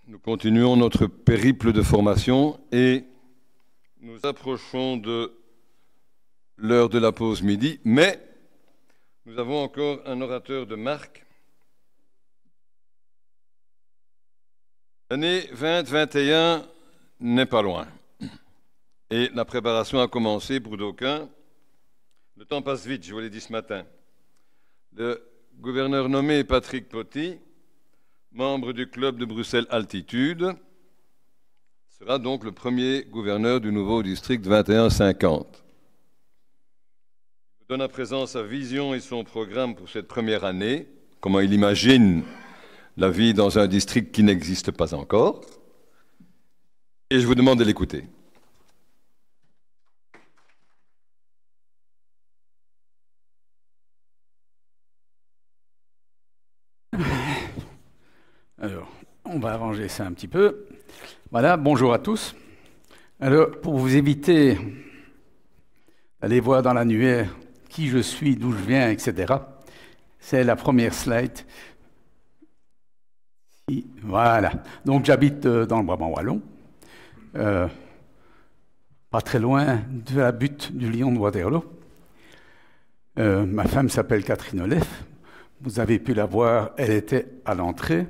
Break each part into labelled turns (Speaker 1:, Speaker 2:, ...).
Speaker 1: Nous continuons notre périple de formation et nous approchons de l'heure de la pause midi, mais nous avons encore un orateur de marque. L'année 2021 n'est pas loin et la préparation a commencé pour d'aucuns. Le temps passe vite, je vous l'ai dit ce matin. Le gouverneur nommé Patrick Potty, membre du club de Bruxelles Altitude, sera donc le premier gouverneur du nouveau district 2150. Il donne à présent sa vision et son programme pour cette première année, comment il imagine la vie dans un district qui n'existe pas encore, et je vous demande de l'écouter.
Speaker 2: Alors, on va arranger ça un petit peu. Voilà, bonjour à tous. Alors, pour vous éviter d'aller voir dans l'annuaire qui je suis, d'où je viens, etc., c'est la première slide. Voilà. Donc, j'habite dans le Brabant wallon, pas très loin de la butte du Lion de Waterloo. Ma femme s'appelle Catherine Oleff. Vous avez pu la voir, elle était à l'entrée.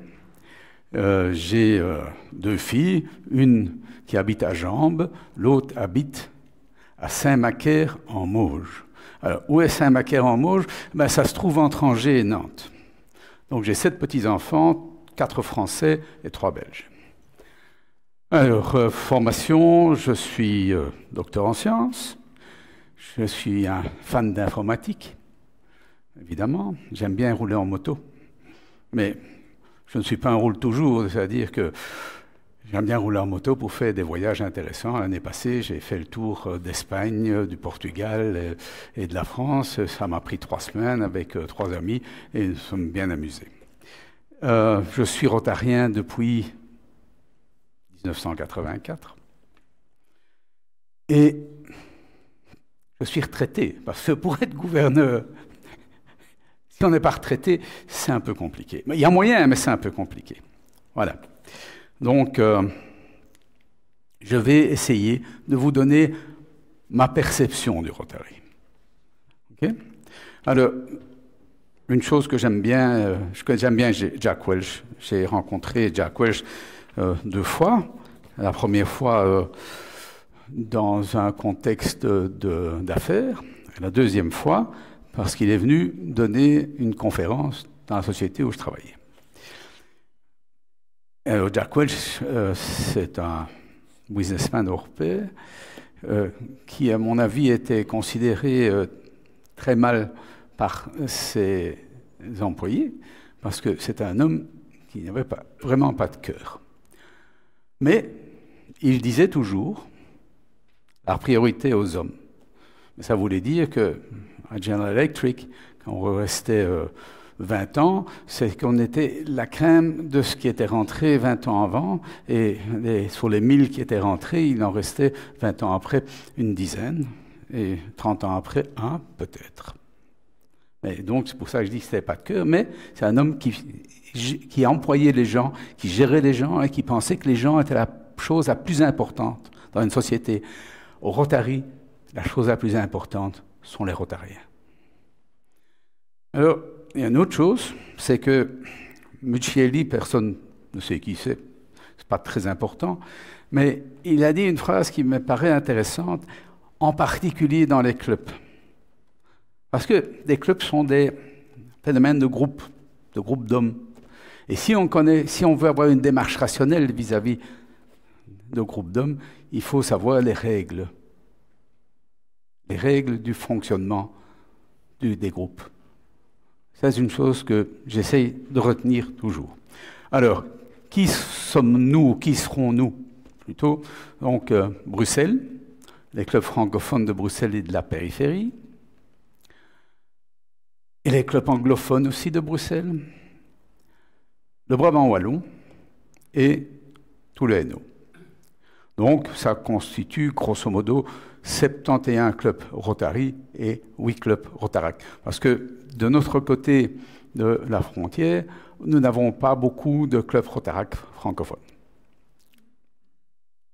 Speaker 2: J'ai deux filles, une qui habite à Jambes, l'autre habite à Saint-Macaire en Mauges. Alors, où est Saint-Macaire en Mauges? Ben, ça se trouve entre Angers et Nantes. Donc j'ai 7 petits-enfants, 4 Français et 3 Belges. Alors, formation, je suis docteur en sciences, je suis un fan d'informatique, évidemment, j'aime bien rouler en moto, mais je ne suis pas un roule toujours, c'est-à-dire que j'aime bien rouler en moto pour faire des voyages intéressants. L'année passée, j'ai fait le tour d'Espagne, du Portugal et de la France. Ça m'a pris 3 semaines avec 3 amis et nous sommes bien amusés. Je suis rotarien depuis 1984 et je suis retraité parce que pour être gouverneur, si on n'est pas retraité, c'est un peu compliqué. Il y a moyen, mais c'est un peu compliqué. Voilà. Donc, je vais essayer de vous donner ma perception du Rotary. Okay? Alors, une chose que j'aime bien, Jack Welch. J'ai rencontré Jack Welch 2 fois. La première fois dans un contexte d'affaires. La deuxième fois parce qu'il est venu donner une conférence dans la société où je travaillais. Alors, Jack Welch, c'est un businessman européen qui, à mon avis, était considéré très mal par ses employés, parce que c'est un homme qui n'avait vraiment pas de cœur. Mais il disait toujours la priorité aux hommes. Ça voulait dire que à General Electric, quand on restait 20 ans, c'est qu'on était la crème de ce qui était rentré 20 ans avant, et sur les 1000 qui étaient rentrés, il en restait 20 ans après une dizaine, et 30 ans après, un peut-être. Et donc, c'est pour ça que je dis que c'était pas de cœur, mais c'est un homme qui employait les gens, qui gérait les gens, et qui pensait que les gens étaient la chose la plus importante dans une société. Au Rotary, la chose la plus importante sont les Rotariens. Alors, il y a une autre chose, c'est que Muccielli, personne ne sait qui c'est pas très important, mais il a dit une phrase qui me paraît intéressante, en particulier dans les clubs. Parce que les clubs sont des phénomènes de groupe d'hommes. Et si on veut avoir une démarche rationnelle vis-à-vis de groupes d'hommes, il faut savoir les règles du fonctionnement des groupes. Ça, c'est une chose que j'essaye de retenir toujours. Alors, qui sommes-nous, qui serons-nous plutôt? Donc, Bruxelles, les clubs francophones de Bruxelles et de la périphérie, et les clubs anglophones aussi de Bruxelles, le Brabant wallon et tout le Hainaut. Donc, ça constitue, grosso modo, 71 clubs Rotary et 8 clubs Rotaract. Parce que de notre côté de la frontière, nous n'avons pas beaucoup de clubs Rotaract francophones.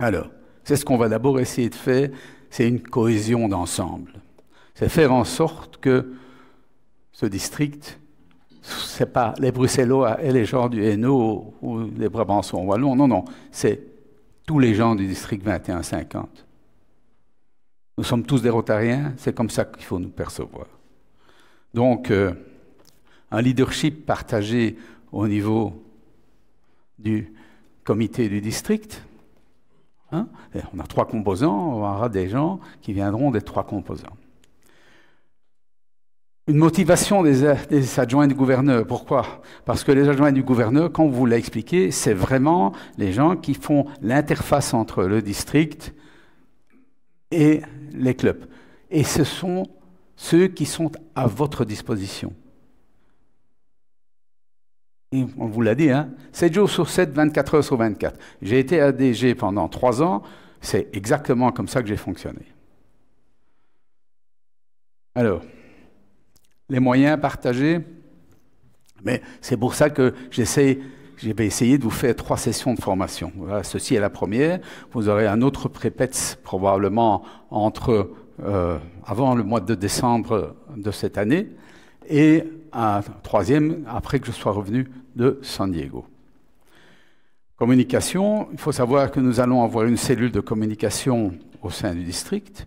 Speaker 2: Alors, c'est ce qu'on va d'abord essayer de faire, c'est une cohésion d'ensemble. C'est faire en sorte que ce district, c'est pas les Bruxellois et les gens du Hainaut ou les Brabançons wallons, non, non, c'est tous les gens du district 2150. Nous sommes tous des Rotariens, c'est comme ça qu'il faut nous percevoir. Donc, un leadership partagé au niveau du comité du district. Hein? On a 3 composants, on aura des gens qui viendront des 3 composants. Une motivation des adjoints du gouverneur. Pourquoi? Parce que les adjoints du gouverneur, comme vous l'avez expliqué, c'est vraiment les gens qui font l'interface entre le district et les clubs. Et ce sont ceux qui sont à votre disposition. Et on vous l'a dit, hein, 7 jours sur 7, 24 heures sur 24. J'ai été ADG pendant 3 ans, c'est exactement comme ça que j'ai fonctionné. Alors, les moyens partagés, mais c'est pour ça que je vais essayer de vous faire 3 sessions de formation. Voilà, ceci est la première. Vous aurez un autre prépète probablement avant le mois de décembre de cette année et un 3e après que je sois revenu de San Diego. Communication, il faut savoir que nous allons avoir une cellule de communication au sein du district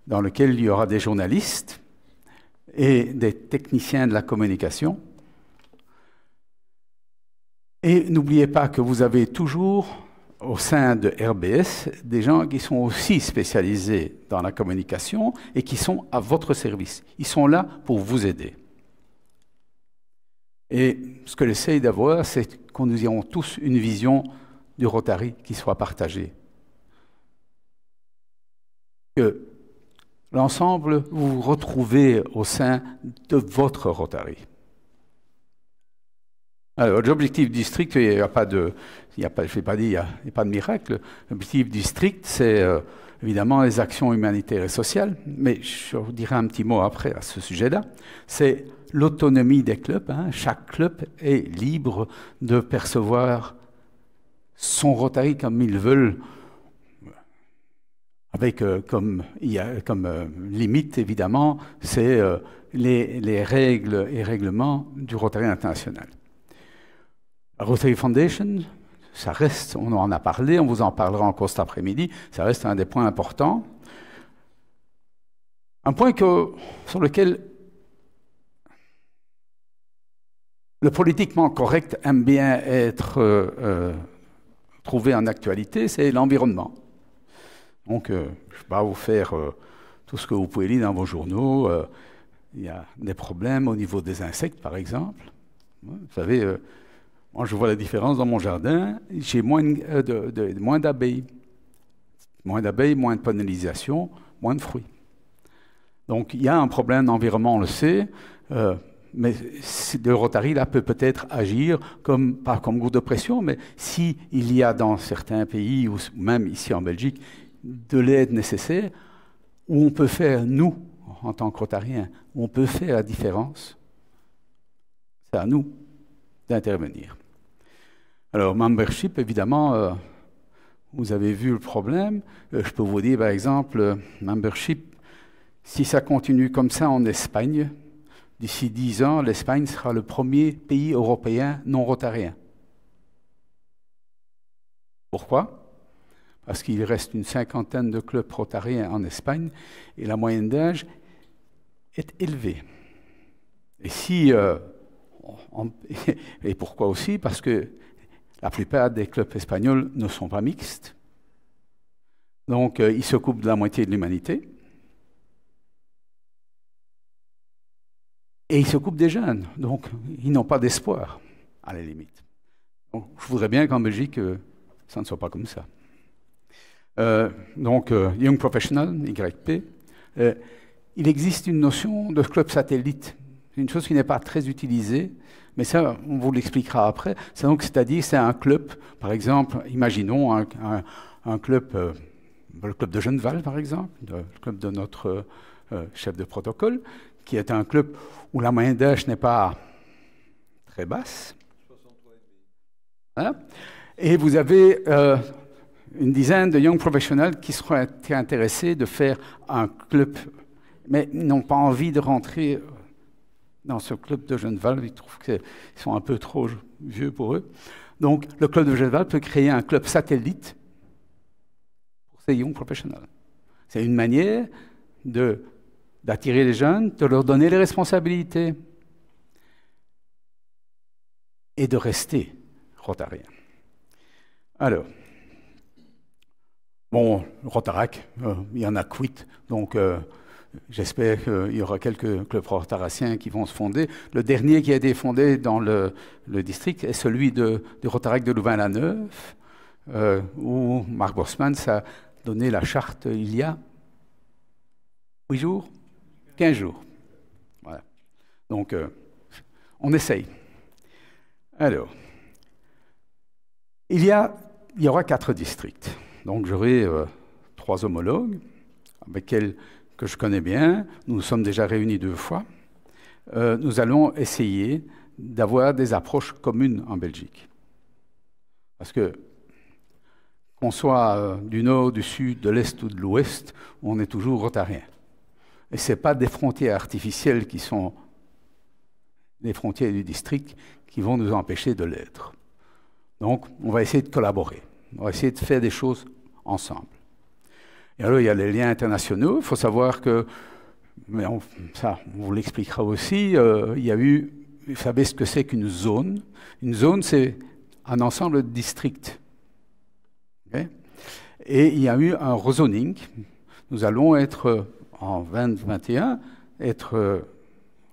Speaker 2: dans laquelle il y aura des journalistes et des techniciens de la communication. Et n'oubliez pas que vous avez toujours au sein de RBS des gens qui sont aussi spécialisés dans la communication et qui sont à votre service. Ils sont là pour vous aider. Et ce que j'essaye d'avoir, c'est que nous ayons tous une vision du Rotary qui soit partagée. Que l'ensemble, vous vous retrouvez au sein de votre Rotary. Alors, l'objectif du district, il n'y a pas de, je vais pas dire, il n'y a pas de miracle. L'objectif du district, c'est évidemment les actions humanitaires et sociales, mais je vous dirai un petit mot après à ce sujet-là. C'est l'autonomie des clubs. Hein. Chaque club est libre de percevoir son Rotary comme ils veulent, avec comme limite, évidemment, c'est les règles et règlements du Rotary international. La Rotary Foundation, ça reste, on en a parlé, on vous en parlera encore cet après-midi, ça reste un des points importants. Un point sur lequel le politiquement correct aime bien être trouvé en actualité, c'est l'environnement. Donc, je ne vais pas vous faire tout ce que vous pouvez lire dans vos journaux. Il y a des problèmes au niveau des insectes, par exemple. Vous savez, moi, je vois la différence dans mon jardin. J'ai moins d'abeilles. Moins d'abeilles, moins de pollinisation, moins de fruits. Donc, il y a un problème d'environnement, on le sait, mais le Rotary, là, peut-être agir, pas comme groupe de pression, mais s'il y a dans certains pays, ou même ici en Belgique, de l'aide nécessaire, où on peut faire, nous, en tant que Rotariens, où on peut faire la différence, c'est à nous d'intervenir. Alors, membership, évidemment, vous avez vu le problème. Je peux vous dire, par exemple, membership, si ça continue comme ça en Espagne, d'ici 10 ans, l'Espagne sera le premier pays européen non rotarien. Pourquoi? Parce qu'il reste une 50aine de clubs rotariens en Espagne et la moyenne d'âge est élevée. Et et pourquoi aussi? Parce que la plupart des clubs espagnols ne sont pas mixtes. Donc, ils se coupent de la moitié de l'humanité. Et ils se coupent des jeunes. Donc, ils n'ont pas d'espoir, à la limite. Donc, je voudrais bien qu'en Belgique, ça ne soit pas comme ça. Young Professional, YP, il existe une notion de club satellite. C'est une chose qui n'est pas très utilisée, mais ça, on vous l'expliquera après. C'est-à-dire, c'est un club, par exemple, imaginons un club, le club de Genneval, par exemple, le club de notre chef de protocole, qui est un club où la moyenne d'âge n'est pas très basse. 63,5. Hein? Et vous avez une dizaine de young professionals qui seraient intéressés de faire un club, mais ils n'ont pas envie de rentrer dans ce club de Genneval. Ils trouvent qu'ils sont un peu trop vieux pour eux. Donc, le club de Genneval peut créer un club satellite pour ces young professionals. C'est une manière d'attirer les jeunes, de leur donner les responsabilités et de rester rotariens. Alors, bon, Rotarac, il y en a 8, donc j'espère qu'il y aura quelques clubs rotaraciens qui vont se fonder. Le dernier qui a été fondé dans le district est celui du Rotarac de Louvain-la-Neuve, où Marc Bosmans a donné la charte il y a 8 jours, 15 jours. Voilà. Donc, on essaye. Alors, il y aura 4 districts. Donc, j'aurai 3 homologues avec lesquels que je connais bien. Nous nous sommes déjà réunis 2 fois. Nous allons essayer d'avoir des approches communes en Belgique. Parce que, qu'on soit du nord, du sud, de l'est ou de l'ouest, on est toujours rotarien. Et ce n'est pas des frontières artificielles qui sont des frontières du district qui vont nous empêcher de l'être. Donc, on va essayer de collaborer. On va essayer de faire des choses ensemble. Et alors, il y a les liens internationaux. Il faut savoir que, mais on vous l'expliquera aussi, il y a eu, vous savez ce que c'est qu'une zone. Une zone, c'est un ensemble de districts. Okay? Et il y a eu un rezoning. Nous allons être, en 2021, être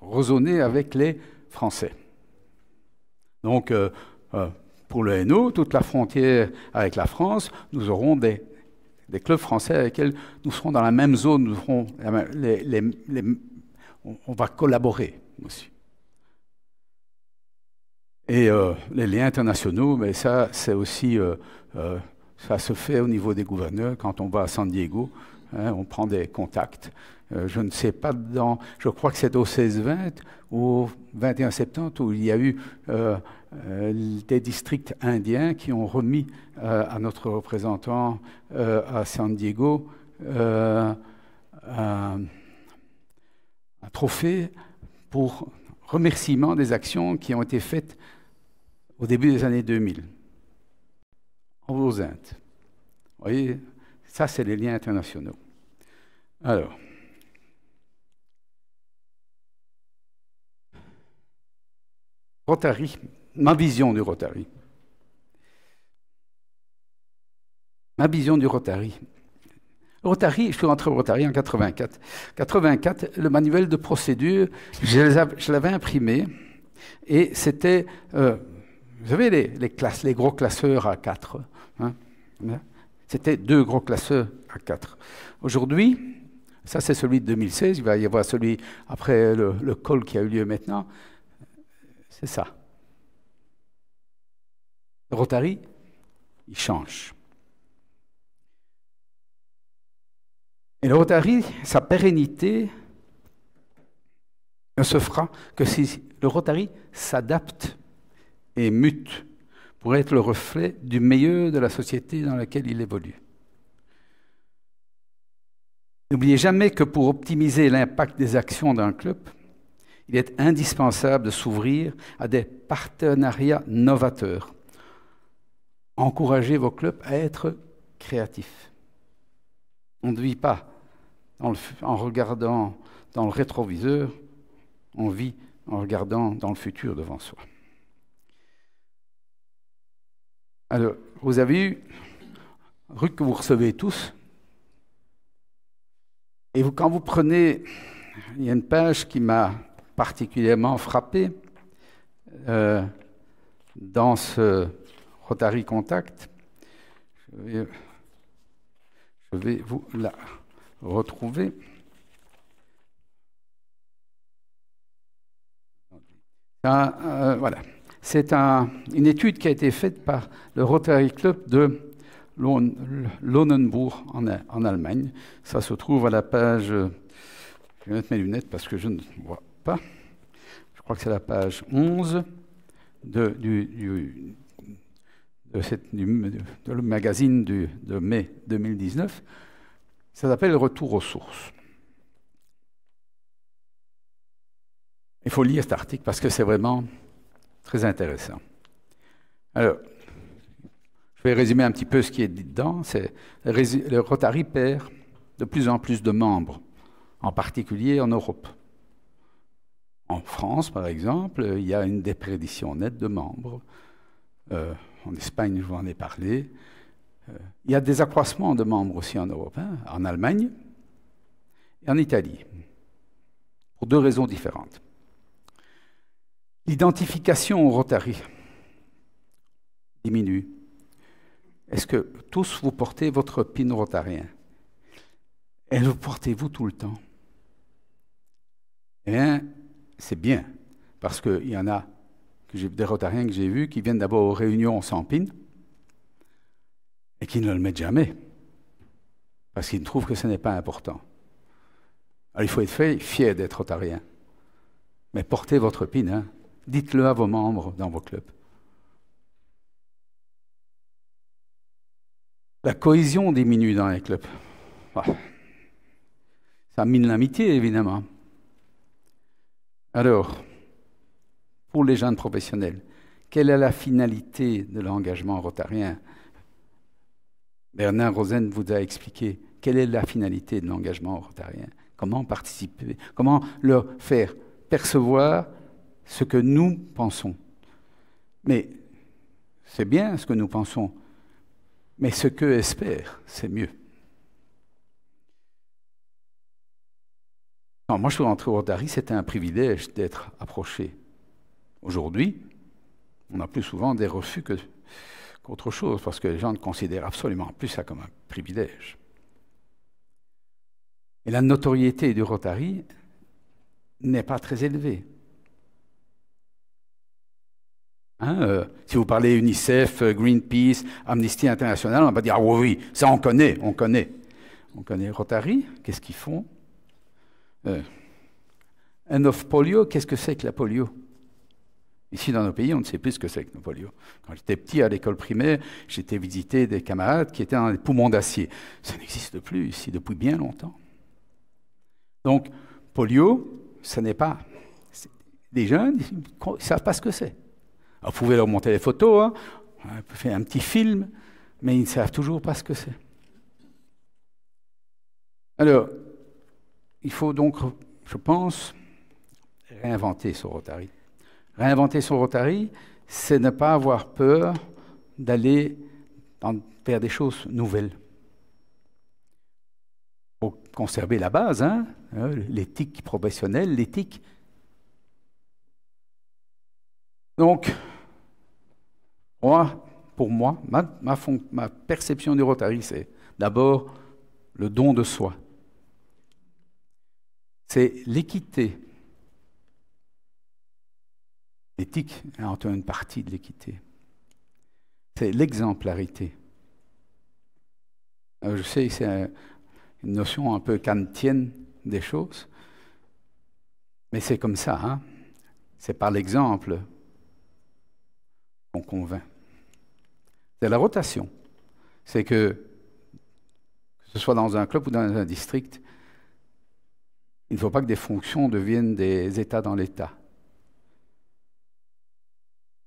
Speaker 2: rezonés avec les Français. Donc, pour le Hainaut, toute la frontière avec la France, nous aurons des clubs français avec lesquels nous serons dans la même zone, nous serons on va collaborer aussi. Et les liens internationaux, mais ça, c'est aussi, ça se fait au niveau des gouverneurs. Quand on va à San Diego, hein, on prend des contacts. Je ne sais pas, je crois que c'est au 16-20 ou au 21-70 où il y a eu des districts indiens qui ont remis à notre représentant à San Diego un trophée pour remerciement des actions qui ont été faites au début des années 2000 aux Indes. Vous voyez, ça c'est les liens internationaux. Alors, Rotary, ma vision du Rotary. Ma vision du Rotary. Rotary, je suis rentré au Rotary en 84. 84, le manuel de procédure, je l'avais imprimé et c'était, vous savez, les gros classeurs à 4. Hein, c'était 2 gros classeurs à 4. Aujourd'hui, ça c'est celui de 2016, il va y avoir celui après le call qui a eu lieu maintenant. C'est ça. Le Rotary, il change. Et le Rotary, sa pérennité ne se fera que si le Rotary s'adapte et mute pour être le reflet du meilleur de la société dans laquelle il évolue. N'oubliez jamais que pour optimiser l'impact des actions d'un club, il est indispensable de s'ouvrir à des partenariats novateurs. Encouragez vos clubs à être créatifs. On ne vit pas en regardant dans le rétroviseur, on vit en regardant dans le futur devant soi. Alors, vous avez eu RUC que vous recevez tous, et quand vous prenez, il y a une page qui m'a particulièrement frappé dans ce Rotary Contact. Je vais vous la retrouver. Voilà. C'est une étude qui a été faite par le Rotary Club de Löhnenburg en Allemagne. Ça se trouve à la page... Je vais mettre mes lunettes parce que je ne vois pas. Je crois que c'est la page 11 du le magazine de mai 2019. Ça s'appelle Retour aux sources. Il faut lire cet article parce que c'est vraiment très intéressant. Alors, je vais résumer un petit peu ce qui est dit dedans. Le Rotary perd de plus en plus de membres, en particulier en Europe. En France, par exemple, il y a une déperdition nette de membres. En Espagne, je vous en ai parlé. Il y a des accroissements de membres aussi en Europe, hein, en Allemagne et en Italie, pour deux raisons différentes. L'identification au Rotary diminue. Est-ce que tous vous portez votre pin rotarien? Et le portez-vous tout le temps? Eh bien, c'est bien, parce qu'il y en a des rotariens que j'ai vus qui viennent d'abord aux réunions sans pin et qui ne le mettent jamais, parce qu'ils trouvent que ce n'est pas important. Alors, il faut être fier d'être rotarien, mais portez votre pin, hein. Dites-le à vos membres dans vos clubs. La cohésion diminue dans les clubs. Ça mine l'amitié, évidemment. Alors, pour les jeunes professionnels, quelle est la finalité de l'engagement rotarien? Bernard Rosen vous a expliqué quelle est la finalité de l'engagement rotarien. Comment participer, comment leur faire percevoir ce que nous pensons. Mais c'est bien ce que nous pensons, mais ce qu'eux espèrent, c'est mieux. Quand moi je suis rentré au Rotary, c'était un privilège d'être approché. Aujourd'hui, on a plus souvent des refus qu'autre chose, parce que les gens ne considèrent absolument plus ça comme un privilège. Et la notoriété du Rotary n'est pas très élevée. Hein, si vous parlez UNICEF, Greenpeace, Amnesty International, on va dire « Ah oui, ça on connaît, on connaît ». On connaît Rotary, qu'est-ce qu'ils font? End of polio, qu'est-ce que c'est que la polio? Ici, dans nos pays, on ne sait plus ce que c'est que la polio. Quand j'étais petit, à l'école primaire, j'étais visiter des camarades qui étaient dans des poumons d'acier. Ça n'existe plus ici depuis bien longtemps. Donc, polio, ce n'est pas... Les jeunes, ils ne savent pas ce que c'est. Alors, vous pouvez leur montrer les photos, hein, on peut faire un petit film, mais ils ne savent toujours pas ce que c'est. Alors, il faut donc, je pense, réinventer ce Rotary. Réinventer son Rotary, c'est ne pas avoir peur d'aller faire des choses nouvelles. Il faut conserver la base, hein, l'éthique professionnelle, l'éthique. Donc, pour moi, ma perception du Rotary, c'est d'abord le don de soi. C'est l'équité. L'éthique est une partie de l'équité. C'est l'exemplarité. Je sais que c'est une notion un peu kantienne des choses, mais c'est comme ça. Hein? C'est par l'exemple qu'on convainc. C'est la rotation. C'est que ce soit dans un club ou dans un district, il ne faut pas que des fonctions deviennent des États dans l'État.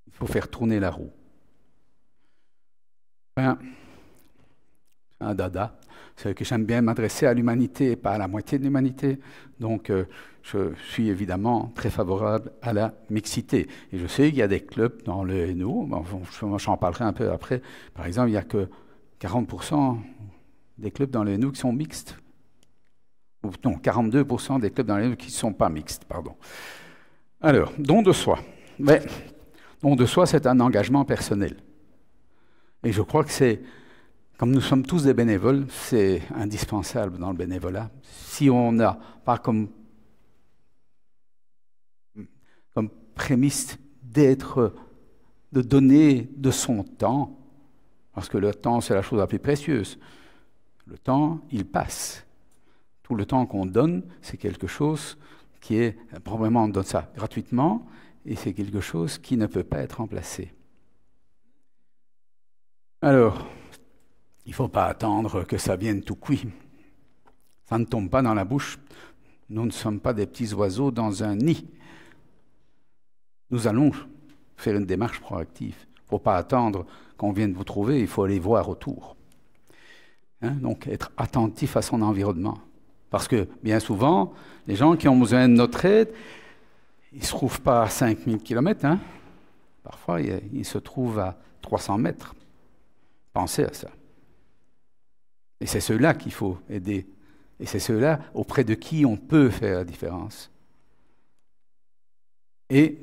Speaker 2: Il faut faire tourner la roue. Enfin, un dada, c'est que j'aime bien m'adresser à l'humanité et pas à la moitié de l'humanité. Donc, je suis évidemment très favorable à la mixité. Et je sais qu'il y a des clubs dans le Hainaut, j'en parlerai un peu après. Par exemple, il n'y a que 40% des clubs dans le Hainaut qui sont mixtes. Non, 42% des clubs dans le Hainaut qui ne sont pas mixtes, pardon. Alors, don de soi. Mais, don de soi, c'est un engagement personnel. Et je crois que c'est, comme nous sommes tous des bénévoles, c'est indispensable dans le bénévolat. Si on n'a pas comme prémisse de donner de son temps, parce que le temps, c'est la chose la plus précieuse. Le temps, il passe. Tout le temps qu'on donne, c'est quelque chose qui est, probablement on donne ça gratuitement, et c'est quelque chose qui ne peut pas être remplacé. Alors, il ne faut pas attendre que ça vienne tout cuit. Ça ne tombe pas dans la bouche. Nous ne sommes pas des petits oiseaux dans un nid. Nous allons faire une démarche proactive. Il ne faut pas attendre qu'on vienne vous trouver, il faut aller voir autour. Donc, être attentif à son environnement. Parce que, bien souvent, les gens qui ont besoin de notre aide, ils ne se trouvent pas à 5000 km. Parfois, ils se trouvent à 300 mètres. Pensez à ça. Et c'est ceux-là qu'il faut aider. Et c'est ceux-là auprès de qui on peut faire la différence. Et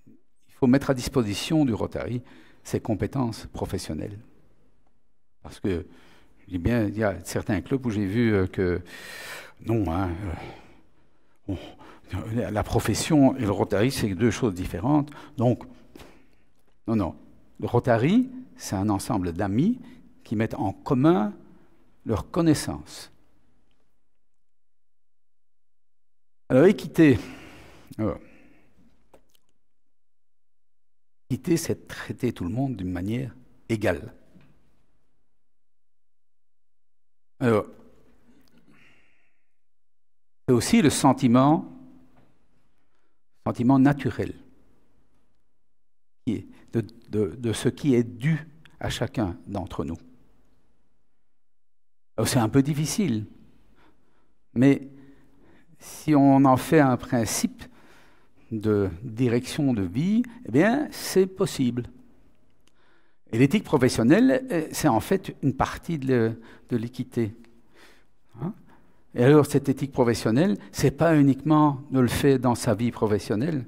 Speaker 2: il faut mettre à disposition du Rotary ses compétences professionnelles. Parce que, il y a certains clubs où j'ai vu que, non, la profession et le Rotary, c'est deux choses différentes. Donc, non. Le Rotary, c'est un ensemble d'amis qui mettent en commun leurs connaissances. Alors, équité. Équité, c'est traiter tout le monde d'une manière égale. Alors, c'est aussi le sentiment naturel qui est de ce qui est dû à chacun d'entre nous. Alors, c'est un peu difficile, mais si on en fait un principe de direction de vie, eh bien, c'est possible. Et l'éthique professionnelle, c'est en fait une partie de l'équité. Et alors, cette éthique professionnelle, ce n'est pas uniquement de le faire dans sa vie professionnelle,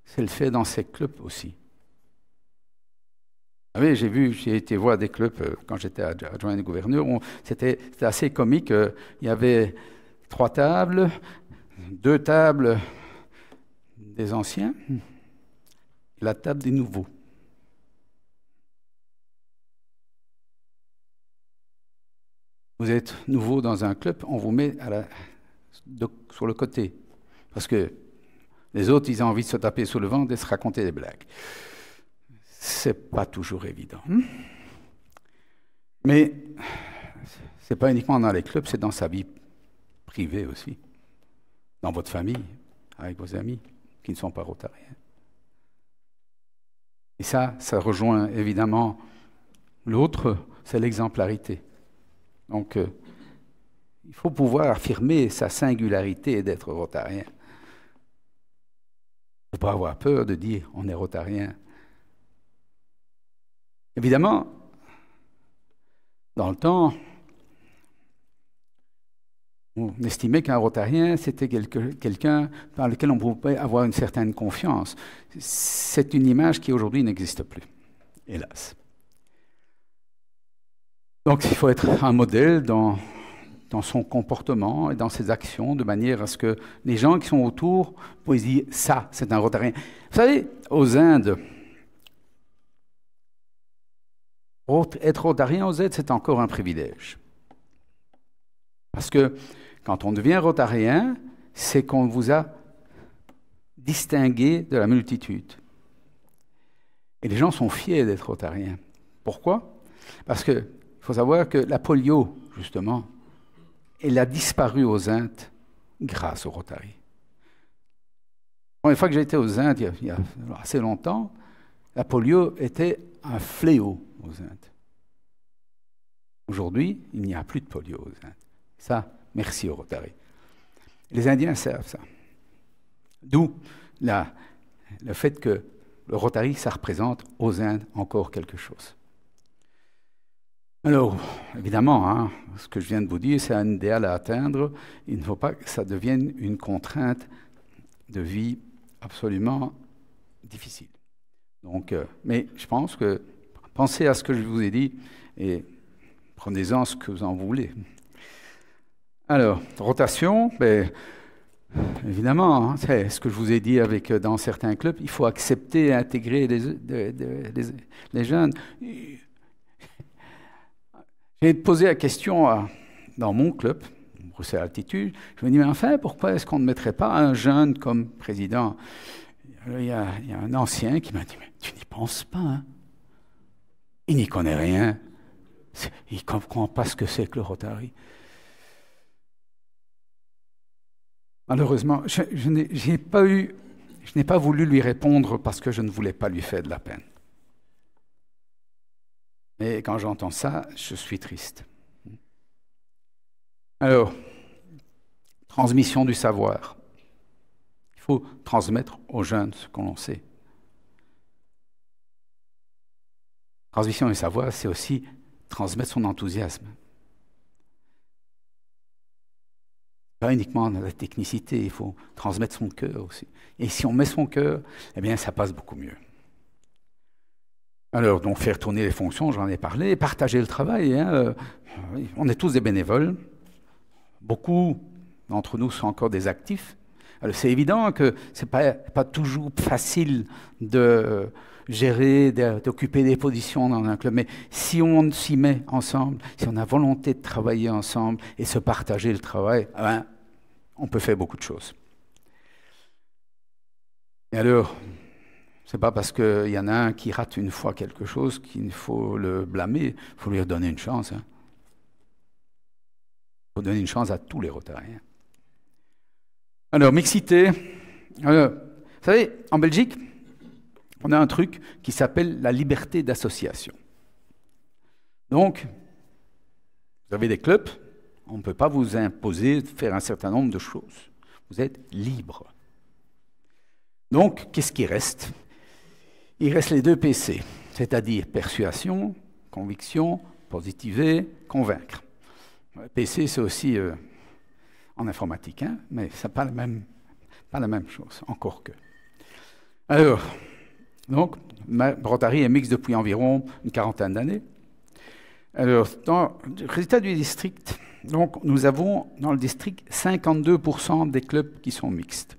Speaker 2: c'est le faire dans ses clubs aussi. Vous savez, j'ai été voir des clubs quand j'étais adjoint du gouverneur, c'était assez comique. Il y avait 3 tables, 2 tables des anciens, et la table des nouveaux. Vous êtes nouveau dans un club, on vous met sur le côté. Parce que les autres, ils ont envie de se taper sous le ventre et de se raconter des blagues. C'est pas toujours évident. Mais c'est pas uniquement dans les clubs, c'est dans sa vie privée aussi. Dans votre famille, avec vos amis qui ne sont pas rotariens. Et ça rejoint évidemment l'autre, c'est l'exemplarité. Donc, il faut pouvoir affirmer sa singularité d'être rotarien. Il ne faut pas avoir peur de dire on est rotarien. Évidemment, dans le temps, on estimait qu'un rotarien, c'était quelqu'un par lequel on pouvait avoir une certaine confiance. C'est une image qui aujourd'hui n'existe plus, hélas. Donc, il faut être un modèle dans son comportement et dans ses actions, de manière à ce que les gens qui sont autour puissent dire « ça, c'est un rotarien ». Vous savez, aux Indes, être rotarien aux Indes, c'est encore un privilège. Parce que quand on devient rotarien, c'est qu'on vous a distingué de la multitude. Et les gens sont fiers d'être rotariens. Pourquoi? Parce qu'il faut savoir que la polio, justement, elle a disparu aux Indes grâce au Rotary. Une fois que j'étais aux Indes, il y a assez longtemps, la polio était un fléau aux Indes. Aujourd'hui, il n'y a plus de polio aux Indes. Ça, merci au Rotary. Les Indiens savent ça. D'où le fait que le Rotary, ça représente aux Indes encore quelque chose. Alors, évidemment, ce que je viens de vous dire, c'est un idéal à atteindre. Il ne faut pas que ça devienne une contrainte de vie absolument difficile. Donc, mais je pense que pensez à ce que je vous ai dit et prenez-en ce que vous en voulez. Alors, rotation, évidemment, c'est ce que je vous ai dit dans certains clubs, il faut accepter et intégrer les jeunes. J'ai posé la question dans mon club, Bruxelles Altitude. Je me dis, mais enfin, pourquoi est-ce qu'on ne mettrait pas un jeune comme président? Il y a un ancien qui m'a dit, mais tu n'y penses pas, hein? Il n'y connaît rien. Il ne comprend pas ce que c'est que le Rotary. Malheureusement, je n'ai pas voulu lui répondre parce que je ne voulais pas lui faire de la peine. Mais quand j'entends ça, je suis triste. Alors, transmission du savoir. Il faut transmettre aux jeunes ce qu'on sait. Transmission du savoir, c'est aussi transmettre son enthousiasme. Pas uniquement dans la technicité, il faut transmettre son cœur aussi. Et si on met son cœur, eh bien, ça passe beaucoup mieux. Alors, donc, faire tourner les fonctions, j'en ai parlé, partager le travail. Hein, on est tous des bénévoles. Beaucoup d'entre nous sont encore des actifs. Alors, c'est évident que ce n'est pas toujours facile de gérer, d'occuper des positions dans un club. Mais si on s'y met ensemble, si on a volonté de travailler ensemble et se partager le travail, ben, on peut faire beaucoup de choses. Et alors, ce n'est pas parce qu'il y en a un qui rate une fois quelque chose qu'il faut le blâmer, il faut lui redonner une chance. Hein. Il faut donner une chance à tous les Rotariens. Alors, mixité. Alors, vous savez, en Belgique, on a un truc qui s'appelle la liberté d'association. Donc, vous avez des clubs, on ne peut pas vous imposer de faire un certain nombre de choses. Vous êtes libre. Donc, qu'est-ce qui reste? Il reste les 2 PC, c'est-à-dire persuasion, conviction, positiver, convaincre. PC, c'est aussi en informatique, hein, mais ce n'est pas la même chose, encore que. Alors, donc, Rotary est mixte depuis environ une 40aine d'années. Alors, dans le résultat du district, donc, nous avons dans le district 52% des clubs qui sont mixtes,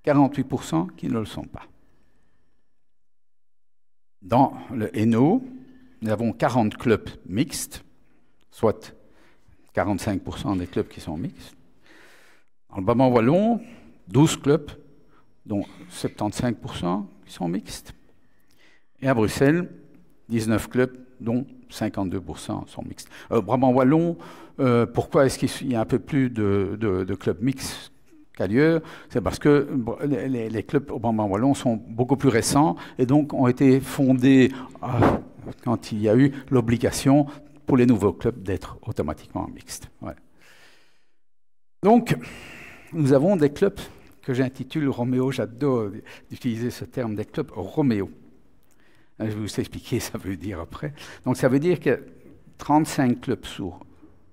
Speaker 2: 48% qui ne le sont pas. Dans le Hainaut, nous avons 40 clubs mixtes, soit 45% des clubs qui sont mixtes. Dans le Brabant wallon, 12 clubs, dont 75% qui sont mixtes. Et à Bruxelles, 19 clubs, dont 52% sont mixtes. Brabant wallon, pourquoi est-ce qu'il y a un peu plus de clubs mixtes qu'ailleurs? C'est parce que les clubs au Brabant wallon sont beaucoup plus récents et donc ont été fondés quand il y a eu l'obligation pour les nouveaux clubs d'être automatiquement mixtes. Ouais. Donc, nous avons des clubs que j'intitule Roméo. J'adore d'utiliser ce terme, des clubs Roméo. Je vais vous expliquer ce que ça veut dire après. Donc, ça veut dire que 35 clubs sur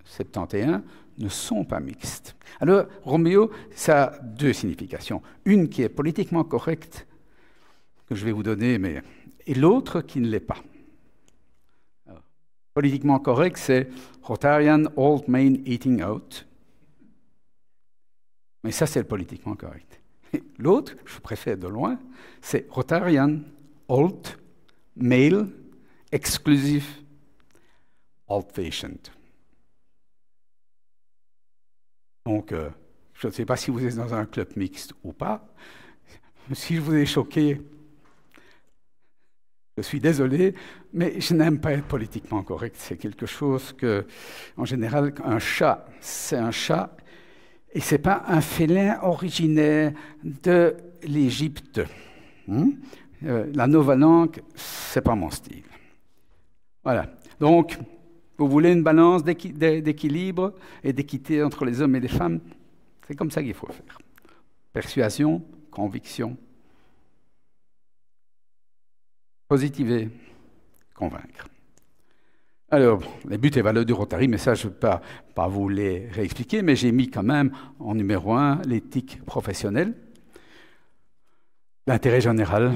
Speaker 2: 71 ne sont pas mixtes. Alors, Roméo, ça a 2 significations. Une qui est politiquement correcte, que je vais vous donner, et l'autre qui ne l'est pas. Alors, politiquement correct, c'est Rotarian Old Main Eating Out. Mais ça, c'est le politiquement correct. L'autre, je préfère de loin, c'est Rotarian Old Male Exclusive Old-Fashioned. Donc, je ne sais pas si vous êtes dans un club mixte ou pas. Si je vous ai choqué, je suis désolé, mais je n'aime pas être politiquement correct. C'est quelque chose que, en général, un chat, c'est un chat, et ce n'est pas un félin originaire de l'Égypte. La novalangue, ce n'est pas mon style. Voilà. Donc, vous voulez une balance d'équilibre et d'équité entre les hommes et les femmes? C'est comme ça qu'il faut faire. Persuasion, conviction, positiver, convaincre. Alors, les buts et valeurs du Rotary, mais ça, je ne vais pas vous les réexpliquer, mais j'ai mis quand même en numéro 1 l'éthique professionnelle, l'intérêt général,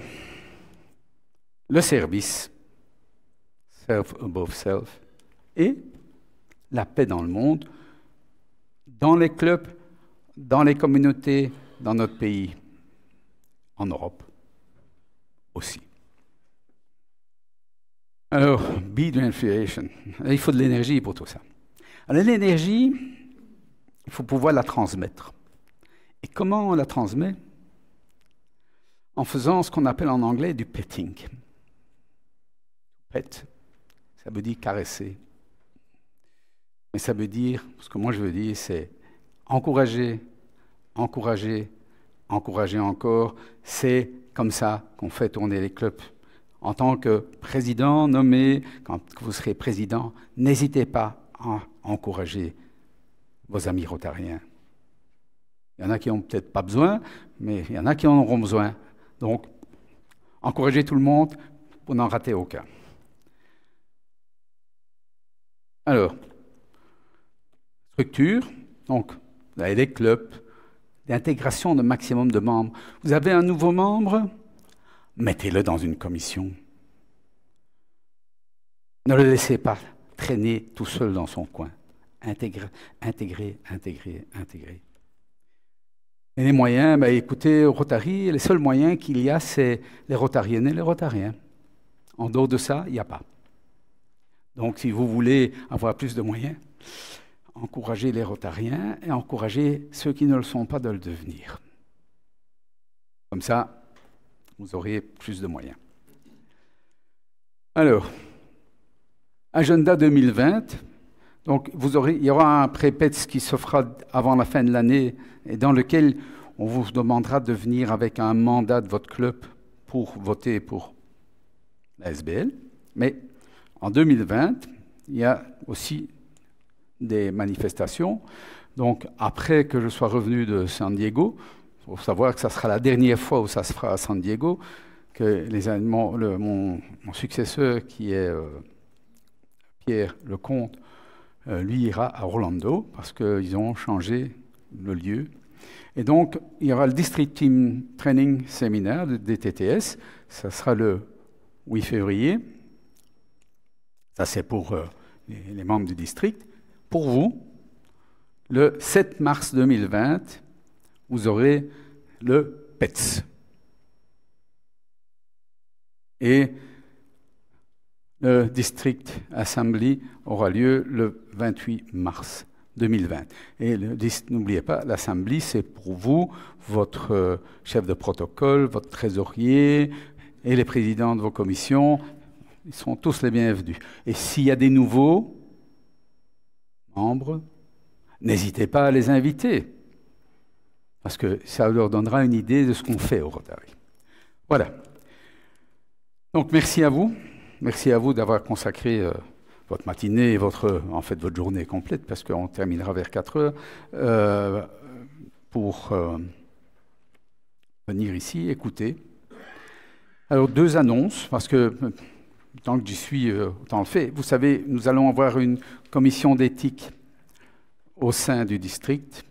Speaker 2: le service, self above self, et la paix dans le monde, dans les clubs, dans les communautés, dans notre pays, en Europe aussi. Alors, be the inspiration. Il faut de l'énergie pour tout ça. Alors, l'énergie, il faut pouvoir la transmettre. Et comment on la transmet? En faisant ce qu'on appelle en anglais du petting. Pet, ça veut dire caresser. Mais ça veut dire, ce que moi je veux dire, c'est encourager, encourager, encourager encore. C'est comme ça qu'on fait tourner les clubs. En tant que président nommé, quand vous serez président, n'hésitez pas à encourager vos amis rotariens. Il y en a qui n'ont peut-être pas besoin, mais il y en a qui en auront besoin. Donc, encouragez tout le monde pour n'en rater aucun. Alors, structure, donc vous avez des clubs, d'intégration de maximum de membres. Vous avez un nouveau membre, mettez-le dans une commission. Ne le laissez pas traîner tout seul dans son coin. Intégrer, intégrer, intégrer, intégrer. Et les moyens, écoutez, au Rotary, les seuls moyens qu'il y a, c'est les Rotariennes et les Rotariens. En dehors de ça, il n'y a pas. Donc, si vous voulez avoir plus de moyens, encouragez les Rotariens et encouragez ceux qui ne le sont pas de le devenir. Comme ça, vous aurez plus de moyens. Alors, agenda 2020. Donc, il y aura un pré-PETS qui se fera avant la fin de l'année et dans lequel on vous demandera de venir avec un mandat de votre club pour voter pour la SBL. Mais en 2020, il y a aussi des manifestations. Donc, après que je sois revenu de San Diego, il faut savoir que ça sera la dernière fois où ça se fera à San Diego, que mon successeur, qui est Pierre Lecomte, lui ira à Orlando, parce qu'ils ont changé le lieu. Et donc, il y aura le District Team Training Séminaire de DTTS. Ça sera le 8 février. Ça, c'est pour les membres du district. Pour vous, le 7 mars 2020, vous aurez le PETS. Et le District Assembly aura lieu le 28 mars 2020. Et n'oubliez pas, l'Assembly, c'est pour vous, votre chef de protocole, votre trésorier et les présidents de vos commissions. Ils sont tous les bienvenus. Et s'il y a des nouveaux membres, n'hésitez pas à les inviter, parce que ça leur donnera une idée de ce qu'on fait au Rotary. Voilà. Donc, merci à vous. Merci à vous d'avoir consacré votre matinée et votre journée complète, parce qu'on terminera vers 4 heures, pour venir ici, écouter. Alors, 2 annonces, parce que tant que j'y suis, autant le fait. Vous savez, nous allons avoir une commission d'éthique au sein du district,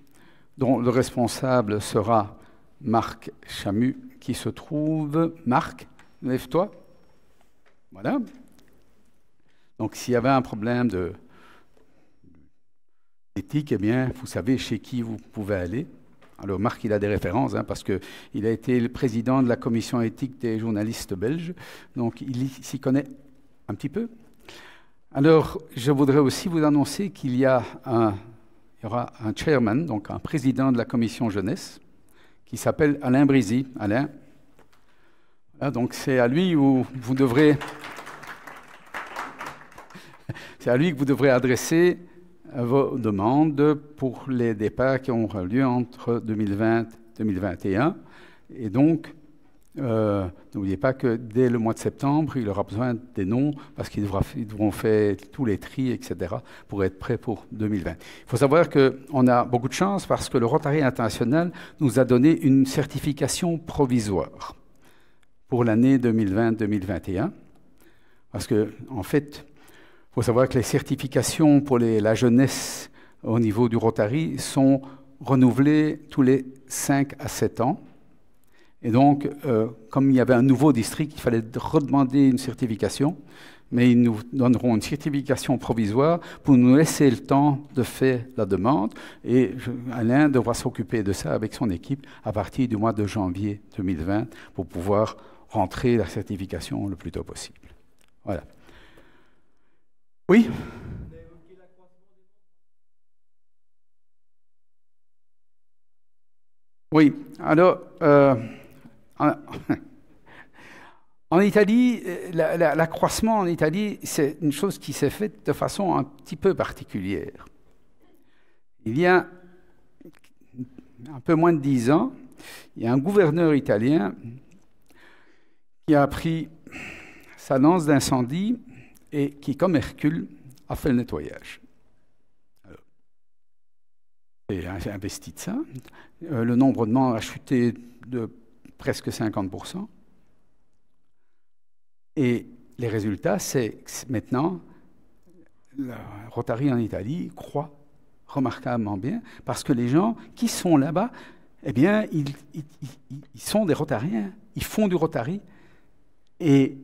Speaker 2: dont le responsable sera Marc Chamu, qui se trouve... Marc, lève-toi. Voilà. Donc, s'il y avait un problème d'éthique, eh bien, vous savez chez qui vous pouvez aller. Alors, Marc, il a des références, parce qu'il a été le président de la commission éthique des journalistes belges, donc il s'y connaît un petit peu. Alors, je voudrais aussi vous annoncer qu'il y aura un chairman, donc un président de la commission jeunesse, qui s'appelle Alain Brisy. Alain, voilà, donc c'est à lui où vous devrez... C'est à lui que vous devrez adresser vos demandes pour les départs qui auront lieu entre 2020 et 2021. Et donc, n'oubliez pas que dès le mois de septembre, il aura besoin des noms parce qu'ils devront faire tous les tris, etc., pour être prêts pour 2020. Il faut savoir qu'on a beaucoup de chance parce que le Rotary International nous a donné une certification provisoire pour l'année 2020-2021. Parce que, en fait, il faut savoir que les certifications pour la jeunesse au niveau du Rotary sont renouvelées tous les 5 à 7 ans. Et donc, comme il y avait un nouveau district, il fallait redemander une certification, mais ils nous donneront une certification provisoire pour nous laisser le temps de faire la demande. Et Alain devra s'occuper de ça avec son équipe à partir du mois de janvier 2020 pour pouvoir rentrer la certification le plus tôt possible. Voilà. Oui ? Oui, alors, En Italie, l'accroissement en Italie, c'est une chose qui s'est faite de façon un petit peu particulière. Il y a un peu moins de 10 ans, il y a un gouverneur italien qui a pris sa lance d'incendie et qui, comme Hercule, a fait le nettoyage. Et a investi de ça. Le nombre de membres a chuté de presque 50%. Et les résultats, c'est que maintenant, le Rotary en Italie croît remarquablement bien, parce que les gens qui sont là-bas, eh bien, ils sont des Rotariens, ils font du Rotary, et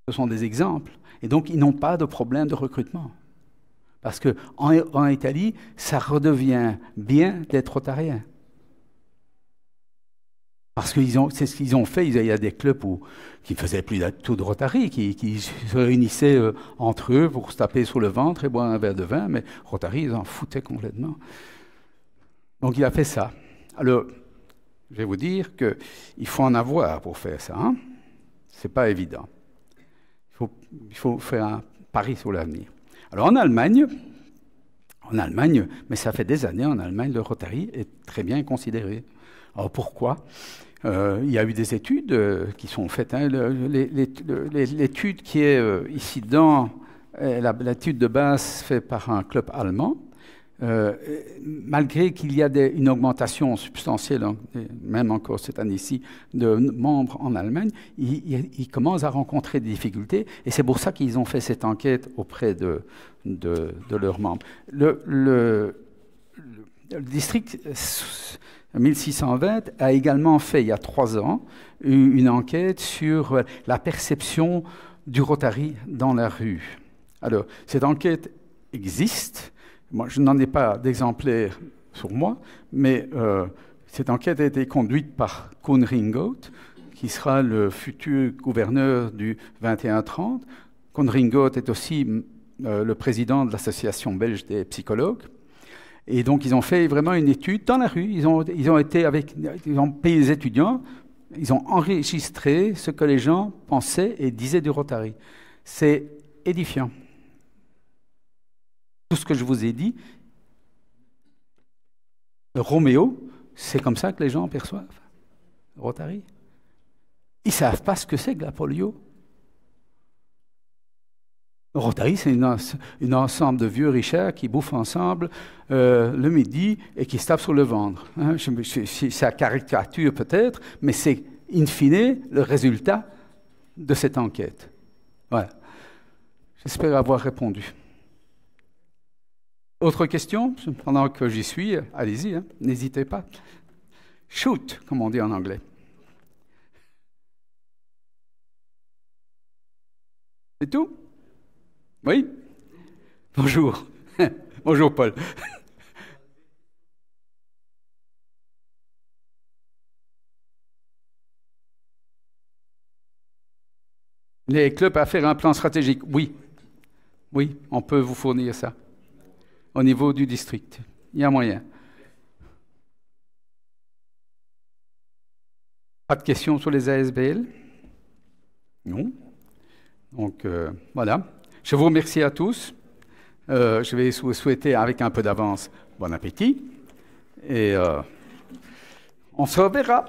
Speaker 2: ce sont des exemples. Et donc, ils n'ont pas de problème de recrutement. Parce qu'en Italie, ça redevient bien d'être Rotarien. Parce que c'est ce qu'ils ont fait. Il y a des clubs qui ne faisaient plus tout de Rotary, qui se réunissaient entre eux pour se taper sur le ventre et boire un verre de vin, mais Rotary, ils en foutaient complètement. Donc il a fait ça. Alors, je vais vous dire qu'il faut en avoir pour faire ça. Hein? Ce n'est pas évident. Il faut faire un pari sur l'avenir. Alors en Allemagne, mais ça fait des années, en Allemagne, le Rotary est très bien considéré. Alors pourquoi ? Il y a eu des études qui sont faites. Hein. L'étude qui est ici dedans, l'étude de base faite par un club allemand, malgré qu'il y a une augmentation substantielle, même encore cette année-ci, de membres en Allemagne, ils commencent à rencontrer des difficultés, et c'est pour ça qu'ils ont fait cette enquête auprès de leurs membres. Le district 1620 a également fait, il y a 3 ans, une enquête sur la perception du Rotary dans la rue. Alors, cette enquête existe. Moi, je n'en ai pas d'exemplaire sur moi, mais cette enquête a été conduite par Koen Ringoot, qui sera le futur gouverneur du 21-30. Koen Ringoot est aussi le président de l'Association belge des psychologues. Et donc, ils ont fait vraiment une étude dans la rue. Ils ont payé les étudiants, ils ont enregistré ce que les gens pensaient et disaient du Rotary. C'est édifiant. Tout ce que je vous ai dit, le Roméo, c'est comme ça que les gens perçoivent le Rotary. Ils ne savent pas ce que c'est que la polio. Le Rotary, c'est un ensemble de vieux richards qui bouffent ensemble le midi et qui se tapent sur le ventre. Hein, c'est la caricature peut-être, mais c'est in fine le résultat de cette enquête. Voilà. J'espère avoir répondu. Autre question? Pendant que j'y suis, allez-y, hein, n'hésitez pas. Shoot, comme on dit en anglais. C'est tout? Oui? Bonjour. Bonjour, Paul. Les clubs à faire un plan stratégique, oui. Oui, on peut vous fournir ça. Au niveau du district. Il y a moyen. Pas de questions sur les ASBL? Non. Donc, voilà. Je vous remercie à tous. Je vais vous souhaiter, avec un peu d'avance, bon appétit. Et on se reverra.